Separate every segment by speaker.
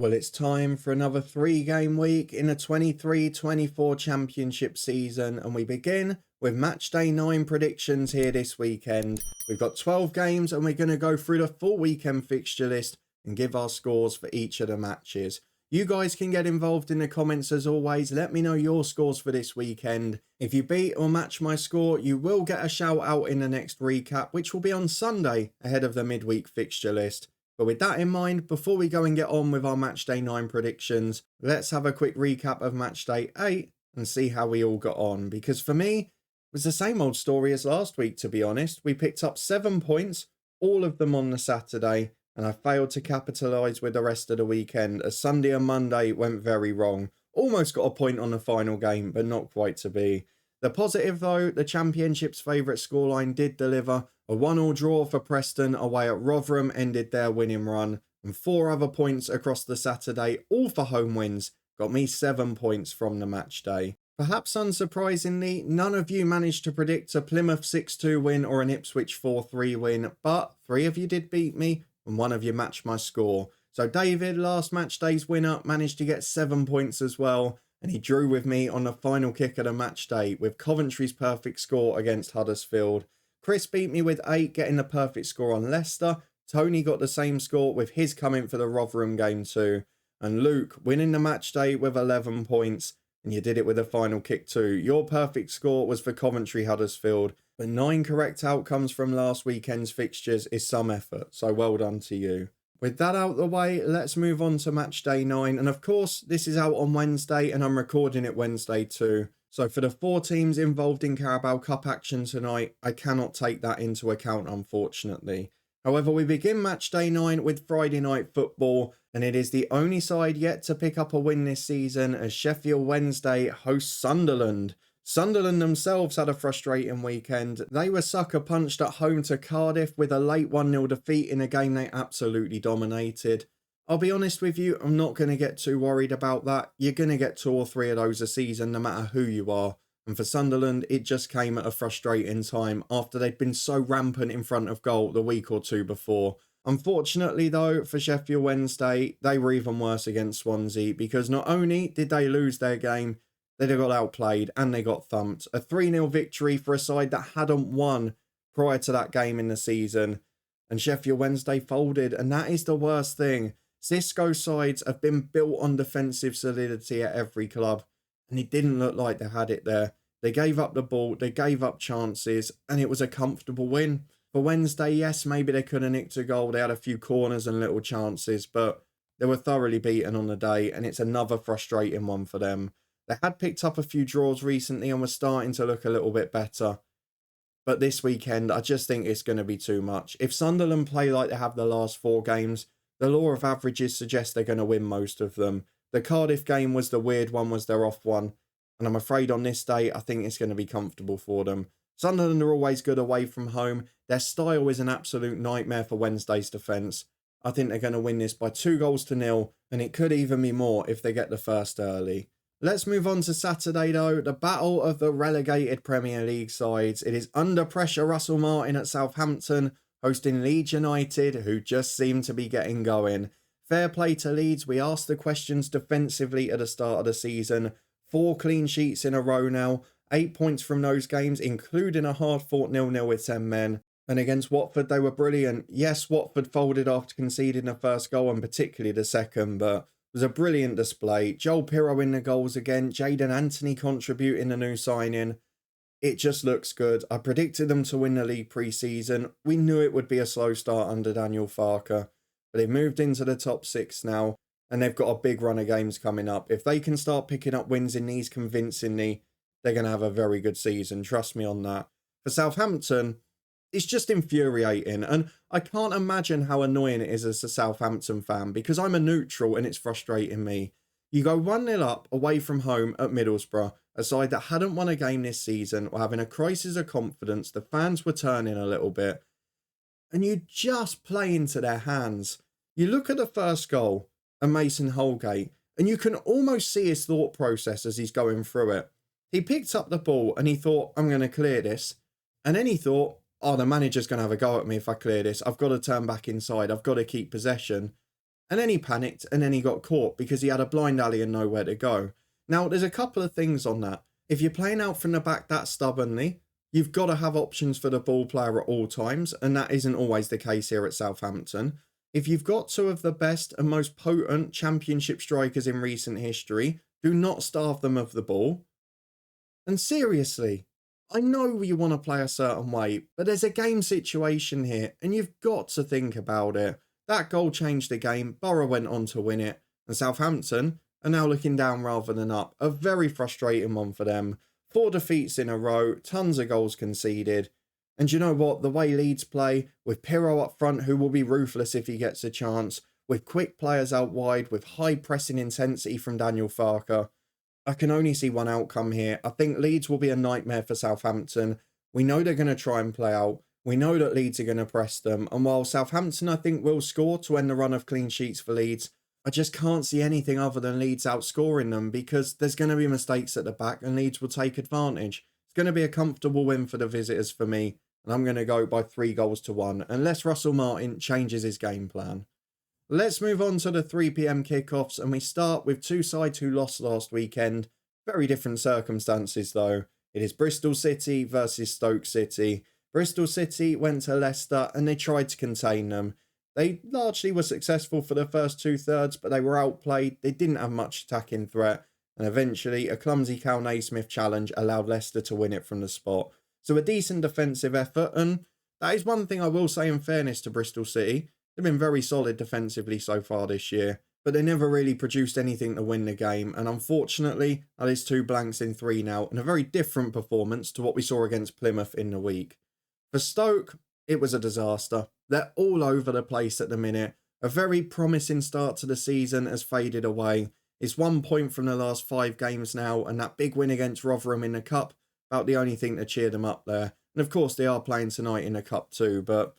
Speaker 1: Well, it's time for another 3 game week in the 23-24 championship season, and we begin with match day 9 predictions here this weekend. We've got 12 games and we're going to go through the full weekend fixture list and give our scores for each of the matches. You guys can get involved in the comments as always. Let me know your scores for this weekend. If you beat or match my score, you will get a shout out in the next recap, which will be on Sunday ahead of the midweek fixture list. But with that in mind, before we go and get on with our match day 9 predictions, let's have a quick recap of match day 8 and see how we all got on. Because for me, it was the same old story as last week, to be honest. We picked up 7 points, all of them on the Saturday, and I failed to capitalise with the rest of the weekend, as Sunday and Monday went very wrong. Almost got a point on the final game, but not quite to be. The positive though, the Championship's favourite scoreline did deliver. A 1-1 draw for Preston away at Rotherham ended their winning run, and 4 other points across the Saturday, all for home wins, got me 7 points from the match day. Perhaps unsurprisingly, none of you managed to predict a Plymouth 6-2 win or an Ipswich 4-3 win, but 3 of you did beat me, and 1 of you matched my score. So David, last match day's winner, managed to get 7 points as well, and he drew with me on the final kick of the match day with Coventry's perfect score against Huddersfield. Chris beat me with 8, getting the perfect score on Leicester. Tony got the same score with his coming for the Rotherham game too. And Luke winning the match day with 11 points, and you did it with a final kick too. Your perfect score was for Coventry Huddersfield, but 9 correct outcomes from last weekend's fixtures is some effort, so well done to you. With that out of the way, let's move on to match day 9. And of course, this is out on Wednesday and I'm recording it Wednesday too. So for the 4 teams involved in Carabao Cup action tonight, I cannot take that into account, unfortunately. However, we begin match day 9 with Friday night football, and it is the only side yet to pick up a win this season as Sheffield Wednesday hosts Sunderland. Sunderland themselves had a frustrating weekend. They were sucker punched at home to Cardiff with a late 1-0 defeat in a game they absolutely dominated. I'll be honest with you, I'm not going to get too worried about that. You're going to get 2 or 3 of those a season no matter who you are. And for Sunderland, it just came at a frustrating time after they'd been so rampant in front of goal the week or 2 before. Unfortunately though, for Sheffield Wednesday, they were even worse against Swansea because not only did they lose their game, they got outplayed and they got thumped. A 3-0 victory for a side that hadn't won prior to that game in the season. And Sheffield Wednesday folded, and that is the worst thing. Xisco sides have been built on defensive solidity at every club, and it didn't look like they had it there. They gave up the ball, they gave up chances, and it was a comfortable win. For Wednesday, yes, maybe they could have nicked a goal. They had a few corners and little chances, but they were thoroughly beaten on the day, and it's another frustrating one for them. They had picked up a few draws recently and were starting to look a little bit better. But this weekend, I just think it's going to be too much. If Sunderland play like they have the last 4 games, the law of averages suggests they're going to win most of them. The Cardiff game was the weird one, was their off one. And I'm afraid on this day, I think it's going to be comfortable for them. Sunderland are always good away from home. Their style is an absolute nightmare for Wednesday's defence. I think they're going to win this by 2-0, and it could even be more if they get the first early. Let's move on to Saturday though, the battle of the relegated Premier League sides. It is under pressure Russell Martin at Southampton, hosting Leeds United, who just seem to be getting going. Fair play to Leeds, we asked the questions defensively at the start of the season. 4 clean sheets in a row now, 8 points from those games, including a hard-fought 0-0 with 10 men. And against Watford, they were brilliant. Yes, Watford folded after conceding the first goal, and particularly the second, but it was a brilliant display. Joel Pirro in the goals again, Jadon Anthony contributing the new signing. It just looks good. I predicted them to win the league pre-season. We knew it would be a slow start under Daniel Farke, but they've moved into the top 6 now, and they've got a big run of games coming up. If they can start picking up wins in these convincingly, they're going to have a very good season. Trust me on that. For Southampton, it's just infuriating, and I can't imagine how annoying it is as a Southampton fan because I'm a neutral and it's frustrating me. You go 1-0 up away from home at Middlesbrough, a side that hadn't won a game this season or having a crisis of confidence. The fans were turning a little bit, and you just play into their hands. You look at the first goal and Mason Holgate, and you can almost see his thought process as he's going through it. He picked up the ball and he thought, I'm going to clear this. And then he thought, oh, the manager's going to have a go at me if I clear this. I've got to turn back inside. I've got to keep possession. And then he panicked and then he got caught because he had a blind alley and nowhere to go. Now, there's a couple of things on that. If you're playing out from the back that stubbornly, you've got to have options for the ball player at all times, and that isn't always the case here at Southampton. If you've got two of the best and most potent championship strikers in recent history, do not starve them of the ball. And seriously, I know you want to play a certain way, but there's a game situation here, and you've got to think about it. That goal changed the game, Borough went on to win it, and Southampton are now looking down rather than up. A very frustrating one for them. 4 defeats in a row, tons of goals conceded. And you know what? The way Leeds play, with Pirro up front, who will be ruthless if he gets a chance, with quick players out wide, with high pressing intensity from Daniel Farke, I can only see one outcome here. I think Leeds will be a nightmare for Southampton. We know they're going to try and play out. We know that Leeds are going to press them. And while Southampton, I think, will score to end the run of clean sheets for Leeds, I just can't see anything other than Leeds outscoring them because there's going to be mistakes at the back and Leeds will take advantage. It's going to be a comfortable win for the visitors for me. And I'm going to go by 3-1, unless Russell Martin changes his game plan. Let's move on to the 3 p.m. kickoffs, and we start with two sides who lost last weekend. Very different circumstances though. It is Bristol City versus Stoke City. Bristol City went to Leicester and they tried to contain them. They largely were successful for the first 2/3, but they were outplayed. They didn't have much attacking threat, and eventually a clumsy Cal Naismith challenge allowed Leicester to win it from the spot. So a decent defensive effort, and that is one thing I will say in fairness to Bristol City. They've been very solid defensively so far this year, but they never really produced anything to win the game, and unfortunately, that is 2 blanks in 3 now, and a very different performance to what we saw against Plymouth in the week. For Stoke, it was a disaster. They're all over the place at the minute. A very promising start to the season has faded away. It's 1 point from the last 5 games now, and that big win against Rotherham in the Cup, about the only thing to cheer them up there. And of course, they are playing tonight in the Cup too, but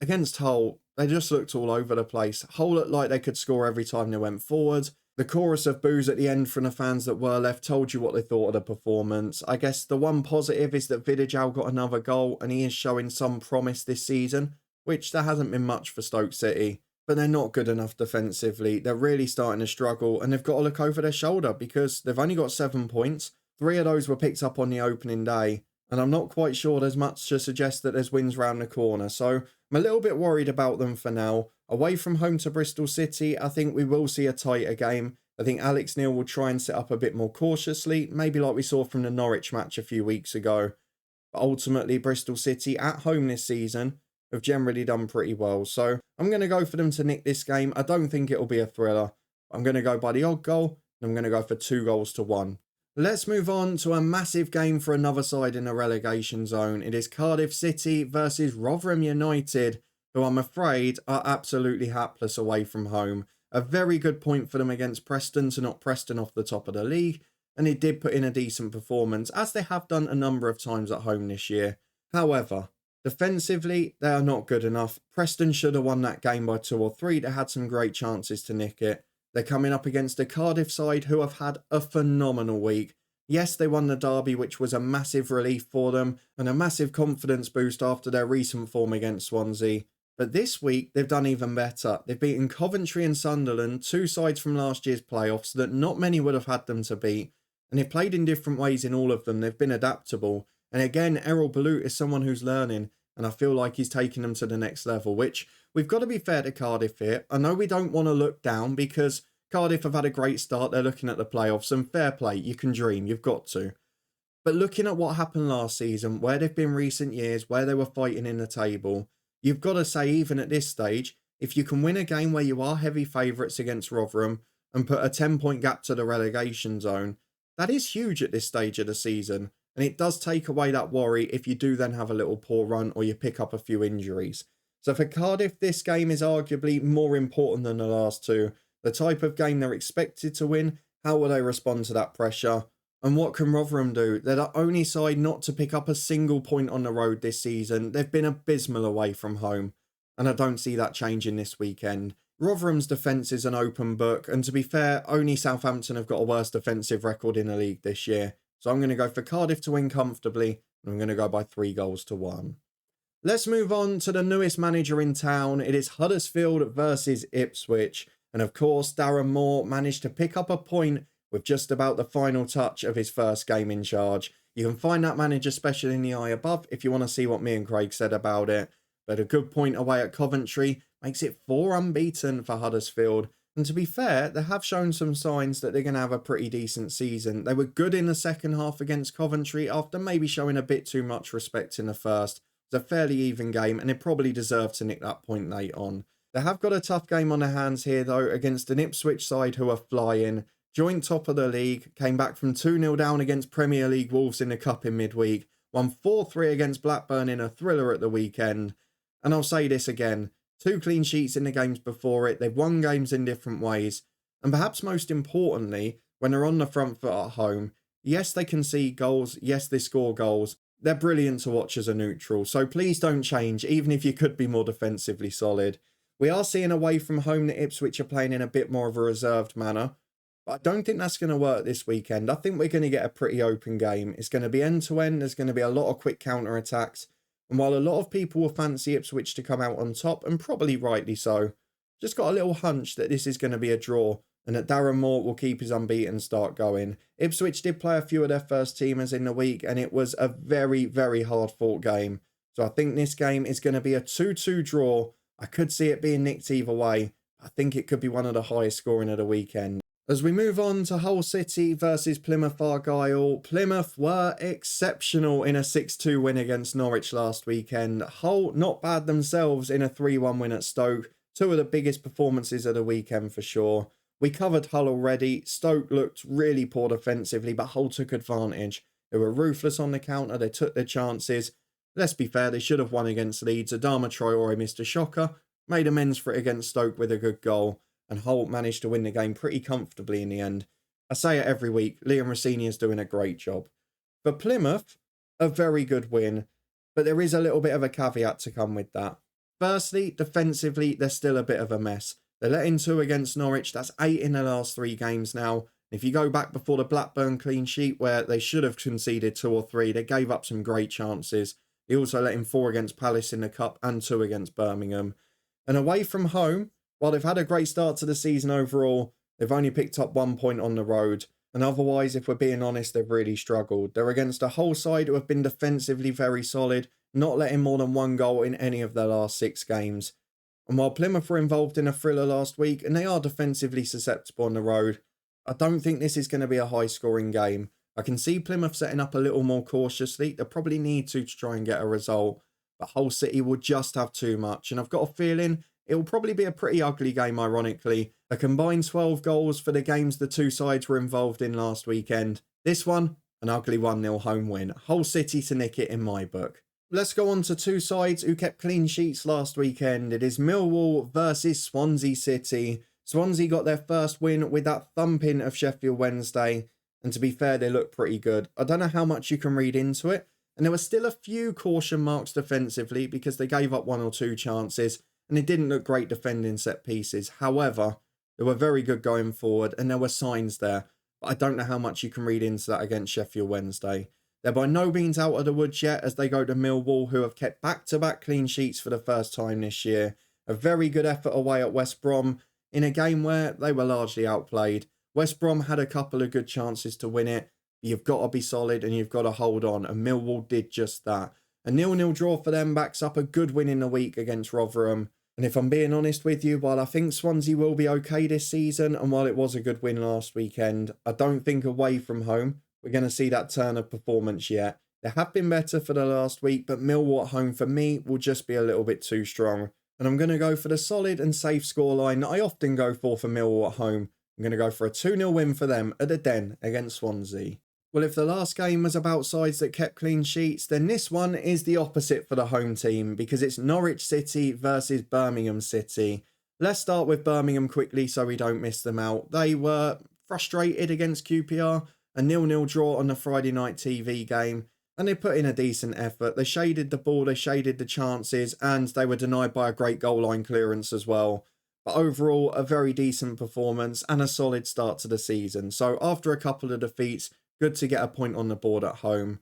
Speaker 1: against Hull, they just looked all over the place. Hull looked like they could score every time they went forward. The chorus of boos at the end from the fans that were left told you what they thought of the performance. I guess the one positive is that Vidijal got another goal and he is showing some promise this season, which there hasn't been much for Stoke City. But they're not good enough defensively. They're really starting to struggle and they've got to look over their shoulder because they've only got 7 points. 3 of those were picked up on the opening day. And I'm not quite sure there's much to suggest that there's wins round the corner. So I'm a little bit worried about them for now. Away from home to Bristol City, I think we will see a tighter game. I think Alex Neil will try and set up a bit more cautiously, maybe like we saw from the Norwich match a few weeks ago. But ultimately, Bristol City at home this season have generally done pretty well. So I'm going to go for them to nick this game. I don't think it'll be a thriller. I'm going to go by the odd goal, and I'm going to go for 2-1. Let's move on to a massive game for another side in the relegation zone. It is Cardiff City versus Rotherham United, who I'm afraid are absolutely hapless away from home. A very good point for them against Preston to knock Preston off the top of the league, and it did put in a decent performance, as they have done a number of times at home this year. However, defensively, they are not good enough. Preston should have won that game by 2 or 3. They had some great chances to nick it. They're coming up against a Cardiff side who have had a phenomenal week. Yes, they won the derby, which was a massive relief for them and a massive confidence boost after their recent form against Swansea. But this week, they've done even better. They've beaten Coventry and Sunderland, 2 sides from last year's playoffs that not many would have had them to beat. And they've played in different ways in all of them. They've been adaptable. And again, Errol Balut is someone who's learning. And I feel like he's taking them to the next level, which we've got to be fair to Cardiff here. I know we don't want to look down because Cardiff have had a great start. They're looking at the playoffs and fair play. You can dream. You've got to. But looking at what happened last season, where they've been recent years, where they were fighting in the table, you've got to say, even at this stage, if you can win a game where you are heavy favourites against Rotherham and put a 10-point gap to the relegation zone, that is huge at this stage of the season. And it does take away that worry if you do then have a little poor run or you pick up a few injuries. So for Cardiff, this game is arguably more important than the last 2. The type of game they're expected to win, how will they respond to that pressure? And what can Rotherham do? They're the only side not to pick up a single point on the road this season. They've been abysmal away from home. And I don't see that changing this weekend. Rotherham's defence is an open book. And to be fair, only Southampton have got a worse defensive record in the league this year. So I'm going to go for Cardiff to win comfortably. And I'm going to go by 3-1. Let's move on to the newest manager in town. It is Huddersfield versus Ipswich. And of course, Darren Moore managed to pick up a point with just about the final touch of his first game in charge. You can find that manager special in the eye above if you want to see what me and Craig said about it. But a good point away at Coventry makes it 4 unbeaten for Huddersfield. And to be fair, they have shown some signs that they're going to have a pretty decent season. They were good in the second half against Coventry after maybe showing a bit too much respect in the first. It was a fairly even game and they probably deserved to nick that point late on. They have got a tough game on their hands here though against an Ipswich side who are flying. Joint top of the league, came back from 2-0 down against Premier League Wolves in the Cup in midweek, won 4-3 against Blackburn in a thriller at the weekend. And I'll say this again, 2 clean sheets in the games before it, they've won games in different ways. And perhaps most importantly, when they're on the front foot at home, yes, they concede goals, yes, they score goals. They're brilliant to watch as a neutral, so please don't change, even if you could be more defensively solid. We are seeing away from home that Ipswich are playing in a bit more of a reserved manner. But I don't think that's going to work this weekend. I think we're going to get a pretty open game. It's going to be end-to-end. There's going to be a lot of quick counter-attacks. And while a lot of people will fancy Ipswich to come out on top, and probably rightly so, just got a little hunch that this is going to be a draw and that Darren Moore will keep his unbeaten start going. Ipswich did play a few of their first teamers in the week and it was a very, very hard-fought game. So I think this game is going to be a 2-2 draw. I could see it being nicked either way. I think it could be one of the highest scoring of the weekend. As we move on to Hull City versus Plymouth Argyle, Plymouth were exceptional in a 6-2 win against Norwich last weekend. Hull not bad themselves in a 3-1 win at Stoke. 2 of the biggest performances of the weekend for sure. We covered Hull already. Stoke looked really poor defensively, but Hull took advantage. They were ruthless on the counter. They took their chances. Let's be fair, they should have won against Leeds. Adama Traore missed a shocker. Made amends for it against Stoke with a good goal. And Hull managed to win the game pretty comfortably in the end. I say it every week, Liam Rossini is doing a great job. For Plymouth, a very good win, but there is a little bit of a caveat to come with that. Firstly, defensively, they're still a bit of a mess. They let in 2 against Norwich, that's 8 in the last 3 games now. If you go back before the Blackburn clean sheet where they should have conceded 2 or 3, they gave up some great chances. They also let in 4 against Palace in the Cup and 2 against Birmingham. And away from home, while they've had a great start to the season overall, they've only picked up 1 point on the road. And otherwise, if we're being honest, they've really struggled. They're against a Hull side who have been defensively very solid, not letting more than 1 goal in any of their last 6 games. And while Plymouth were involved in a thriller last week, and they are defensively susceptible on the road, I don't think this is going to be a high-scoring game. I can see Plymouth setting up a little more cautiously. They'll probably need to try and get a result. But Hull City will just have too much. And I've got a feeling it will probably be a pretty ugly game, ironically. A combined 12 goals for the games the 2 sides were involved in last weekend. This one, an ugly 1-0 home win. Hull City to nick it in my book. Let's go on to 2 sides who kept clean sheets last weekend. It is Millwall versus Swansea City. Swansea got their first win with that thumping of Sheffield Wednesday. And to be fair, they look pretty good. I don't know how much you can read into it. And there were still a few caution marks defensively because they gave up 1 or 2 chances. And it didn't look great defending set pieces. However, they were very good going forward and there were signs there. But I don't know how much you can read into that against Sheffield Wednesday. They're by no means out of the woods yet as they go to Millwall, who have kept back-to-back clean sheets for the first time this year. A very good effort away at West Brom in a game where they were largely outplayed. West Brom had a couple of good chances to win it. But you've got to be solid and you've got to hold on. And Millwall did just that. A 0-0 draw for them backs up a good win in the week against Rotherham. And if I'm being honest with you, while I think Swansea will be okay this season, and while it was a good win last weekend, I don't think away from home we're going to see that turn of performance yet. They have been better for the last week, but Millwall at home for me will just be a little bit too strong. And I'm going to go for the solid and safe scoreline that I often go for Millwall at home. I'm going to go for a 2-0 win for them at the Den against Swansea. Well, if the last game was about sides that kept clean sheets, then this one is the opposite for the home team because it's Norwich City versus Birmingham City. Let's start with Birmingham quickly so we don't miss them out. They were frustrated against QPR, a 0-0 draw on the Friday night TV game, and they put in a decent effort. They shaded the ball, they shaded the chances, and they were denied by a great goal line clearance as well. But overall, a very decent performance and a solid start to the season. So after a couple of defeats, good to get a point on the board at home.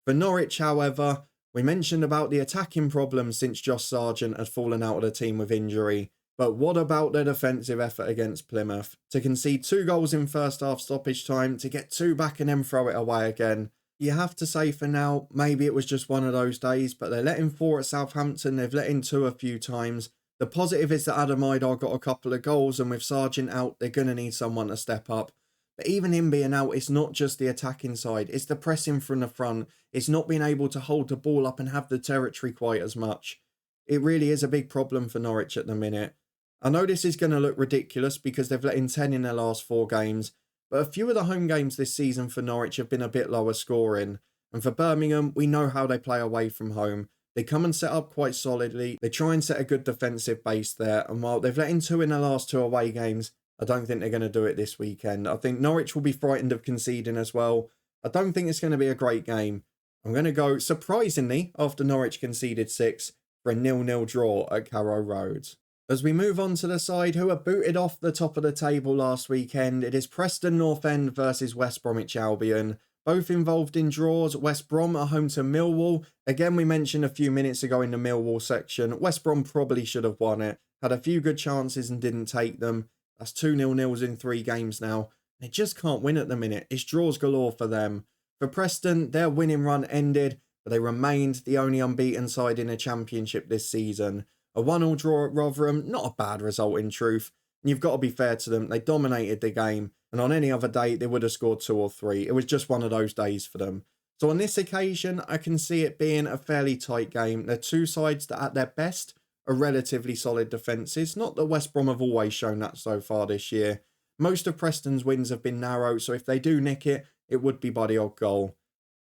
Speaker 1: For Norwich, however, we mentioned about the attacking problems since Josh Sargent had fallen out of the team with injury. But what about their defensive effort against Plymouth? To concede 2 goals in first half stoppage time, to get 2 back and then throw it away again. You have to say for now, maybe it was just one of those days, but they let in 4 at Southampton, they've let in 2 a few times. The positive is that Adam Idar got a couple of goals, and with Sargent out, they're going to need someone to step up. But even him being out, it's not just the attacking side, it's the pressing from the front. It's not being able to hold the ball up and have the territory quite as much. It really is a big problem for Norwich at the minute. I know this is going to look ridiculous because they've let in 10 in their last 4 games, but a few of the home games this season for Norwich have been a bit lower scoring. And for Birmingham, we know how they play away from home. They come and set up quite solidly. They try and set a good defensive base there. And while they've let in 2 in the last 2 away games, I don't think they're going to do it this weekend. I think Norwich will be frightened of conceding as well. I don't think it's going to be a great game. I'm going to go, surprisingly, after Norwich conceded 6, for a 0-0 draw at Carrow Road. As we move on to the side who are booted off the top of the table last weekend, it is Preston North End versus West Bromwich Albion. Both involved in draws. West Brom are home to Millwall. Again, we mentioned a few minutes ago in the Millwall section, West Brom probably should have won it. Had a few good chances and didn't take them. That's 2 0-0s in 3 games now. They just can't win at the minute. It's draws galore for them. For Preston, their winning run ended, but they remained the only unbeaten side in the Championship this season. A 1-1 draw at Rotherham, not a bad result in truth. And you've got to be fair to them, they dominated the game. And on any other day, they would have scored 2 or 3. It was just one of those days for them. So on this occasion, I can see it being a fairly tight game. They're 2 sides that at their best are relatively solid defences. Not that West Brom have always shown that so far this year. Most of Preston's wins have been narrow, so if they do nick it, it would be by the odd goal.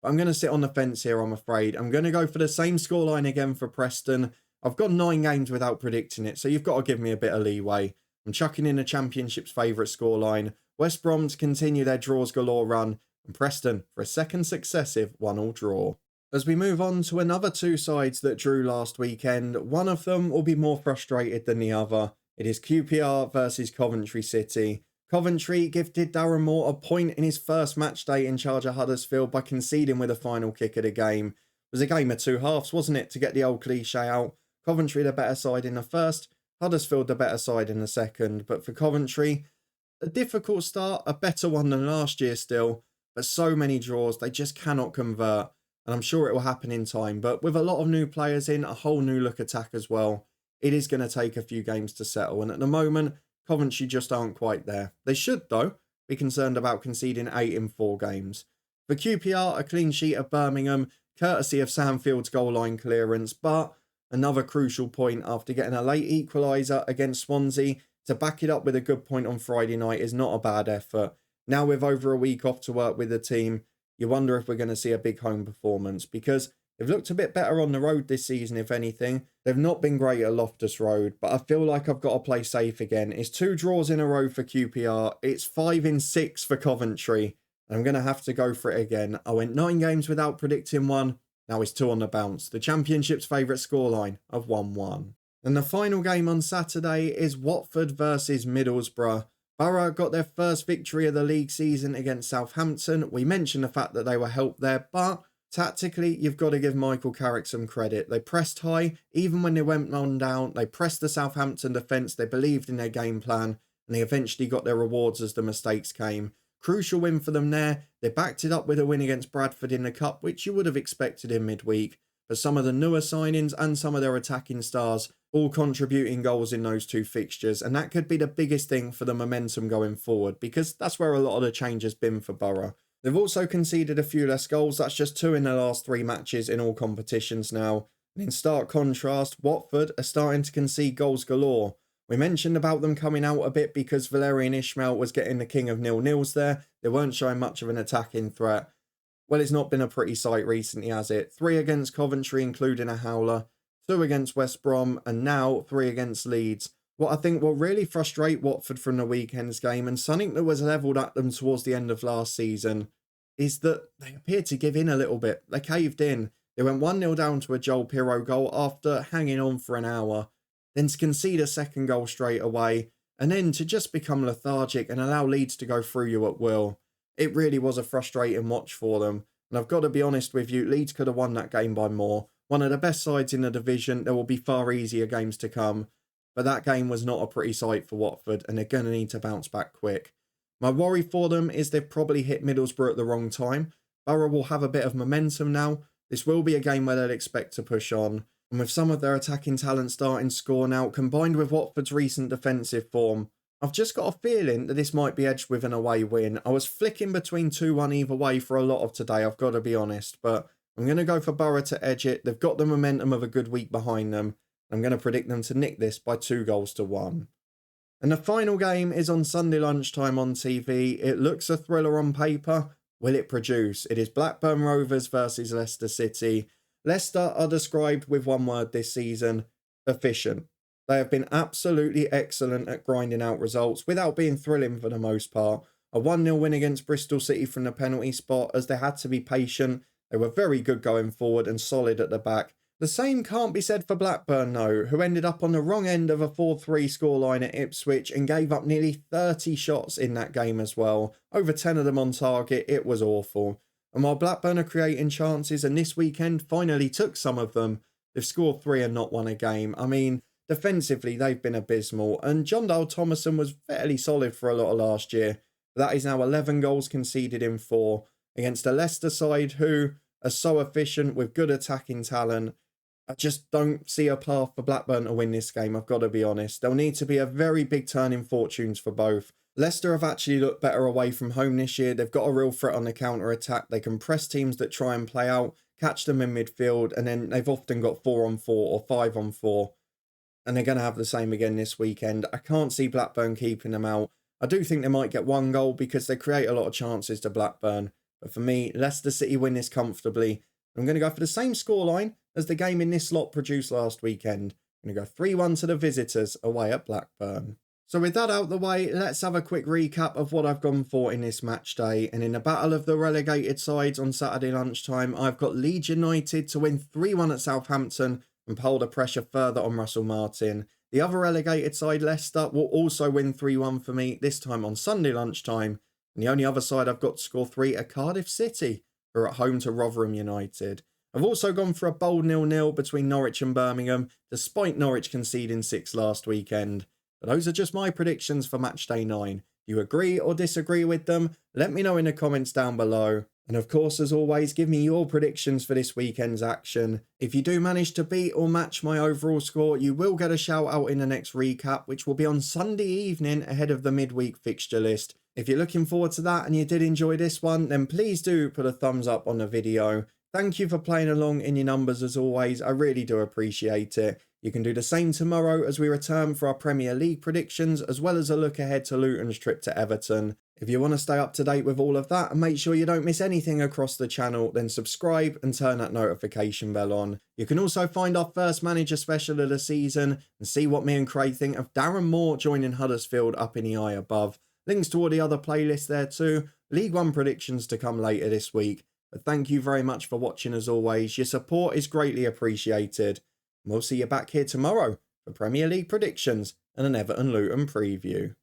Speaker 1: But I'm going to sit on the fence here, I'm afraid. I'm going to go for the same scoreline again for Preston. I've got 9 games without predicting it, so you've got to give me a bit of leeway. I'm chucking in the Championship's favourite scoreline. West Brom to continue their draws galore run, and Preston for a second successive 1-1 draw. As we move on to another 2 sides that drew last weekend, one of them will be more frustrated than the other. It is QPR versus Coventry City. Coventry gifted Darren Moore a point in his first match day in charge of Huddersfield by conceding with the final kick of the game. It was a game of 2 halves, wasn't it, to get the old cliche out? Coventry the better side in the first, Huddersfield the better side in the second. But for Coventry, a difficult start, a better one than last year still, but so many draws, they just cannot convert. And I'm sure it will happen in time. But with a lot of new players in, a whole new look attack as well, it is going to take a few games to settle. And at the moment, Coventry just aren't quite there. They should, though, be concerned about conceding 8 in 4 games. For QPR, a clean sheet of Birmingham, courtesy of Sam Field's goal line clearance, but another crucial point after getting a late equaliser against Swansea to back it up with a good point on Friday night is not a bad effort. Now with over a week off to work with the team, you wonder if we're going to see a big home performance because they've looked a bit better on the road this season, if anything. They've not been great at Loftus Road, but I feel like I've got to play safe again. It's 2 draws in a row for QPR. It's 5 in 6 for Coventry. I'm going to have to go for it again. I went 9 games without predicting one. Now it's 2 on the bounce. The Championship's favourite scoreline of 1-1. And the final game on Saturday is Watford versus Middlesbrough. Borough got their first victory of the league season against Southampton. We mentioned the fact that they were helped there, but tactically, you've got to give Michael Carrick some credit. They pressed high, even when they went on down. They pressed the Southampton defence. They believed in their game plan, and they eventually got their rewards as the mistakes came. Crucial win for them there. They backed it up with a win against Bradford in the Cup, which you would have expected in midweek. But some of the newer signings and some of their attacking stars all contributing goals in those 2 fixtures. And that could be the biggest thing for the momentum going forward, because that's where a lot of the change has been for Borough. They've also conceded a few less goals. That's just 2 in the last 3 matches in all competitions now. And in stark contrast, Watford are starting to concede goals galore. We mentioned about them coming out a bit because Valérien Ismaël was getting the king of 0-0s there. They weren't showing much of an attacking threat. Well, it's not been a pretty sight recently, has it? 3 against Coventry, including a howler. 2 against West Brom, and now 3 against Leeds. What I think will really frustrate Watford from the weekend's game, and something that was levelled at them towards the end of last season, is that they appeared to give in a little bit. They caved in. They went 1-0 down to a Joel Pirro goal after hanging on for an hour. Then to concede a second goal straight away, and then to just become lethargic and allow Leeds to go through you at will. It really was a frustrating watch for them. And I've got to be honest with you, Leeds could have won that game by more. One of the best sides in the division. There will be far easier games to come. but that game was not a pretty sight for Watford, and they're going to need to bounce back quick. My worry for them is they've probably hit Middlesbrough at the wrong time. Borough will have a bit of momentum now. This will be a game where they'll expect to push on, and with some of their attacking talent starting to score now, combined with Watford's recent defensive form, I've just got a feeling that this might be edged with an away win. I was flicking between 2-1 either way for a lot of today, I've got to be honest, but I'm going to go for Borough to edge it. They've got the momentum of a good week behind them. I'm going to predict them to nick this by 2-1. And the final game is on Sunday lunchtime on TV. It looks a thriller on paper. Will it produce? It is Blackburn Rovers versus Leicester City. Leicester are described with one word this season: efficient. They have been absolutely excellent at grinding out results without being thrilling for the most part. A 1-0 win against Bristol City from the penalty spot, as they had to be patient. They were very good going forward and solid at the back. The same can't be said for Blackburn though, who ended up on the wrong end of a 4-3 scoreline at Ipswich and gave up nearly 30 shots in that game as well. Over 10 of them on target. It was awful. And while Blackburn are creating chances and this weekend finally took some of them, they've scored 3 and not won a game. I mean, defensively, they've been abysmal, and John Dale Thomason was fairly solid for a lot of last year. But that is now 11 goals conceded in 4 against a Leicester side who are so efficient with good attacking talent. I just don't see a path for Blackburn to win this game, I've got to be honest. There'll need to be a very big turn in fortunes for both. Leicester have actually looked better away from home this year. They've got a real threat on the counter-attack. They can press teams that try and play out, catch them in midfield, and then they've often got 4-on-4 or 5-on-4. And they're going to have the same again this weekend. I can't see Blackburn keeping them out. I do think they might get 1 goal because they create a lot of chances to Blackburn. But for me, Leicester City win this comfortably. I'm going to go for the same scoreline as the game in this slot produced last weekend. I'm going to go 3-1 to the visitors away at Blackburn. So with that out the way, let's have a quick recap of what I've gone for in this match day. And in the battle of the relegated sides on Saturday lunchtime, I've got Leeds United to win 3-1 at Southampton and pull the pressure further on Russell Martin. The other relegated side, Leicester, will also win 3-1 for me, this time on Sunday lunchtime. And the only other side I've got to score 3 are Cardiff City, who are at home to Rotherham United. I've also gone for a bold 0-0 between Norwich and Birmingham, despite Norwich conceding 6 last weekend. But those are just my predictions for match day 9. Do you agree or disagree with them? Let me know in the comments down below. And of course, as always, give me your predictions for this weekend's action. If you do manage to beat or match my overall score, you will get a shout out in the next recap, which will be on Sunday evening ahead of the midweek fixture list. If you're looking forward to that and you did enjoy this one, then please do put a thumbs up on the video. Thank you for playing along in your numbers as always. I really do appreciate it. You can do the same tomorrow as we return for our Premier League predictions, as well as a look ahead to Luton's trip to Everton. If you want to stay up to date with all of that and make sure you don't miss anything across the channel, then subscribe and turn that notification bell on. You can also find our first manager special of the season and see what me and Craig think of Darren Moore joining Huddersfield up in the eye above. Links to all the other playlists there too. League One predictions to come later this week. But thank you very much for watching as always. Your support is greatly appreciated. And we'll see you back here tomorrow for Premier League predictions and an Everton Luton preview.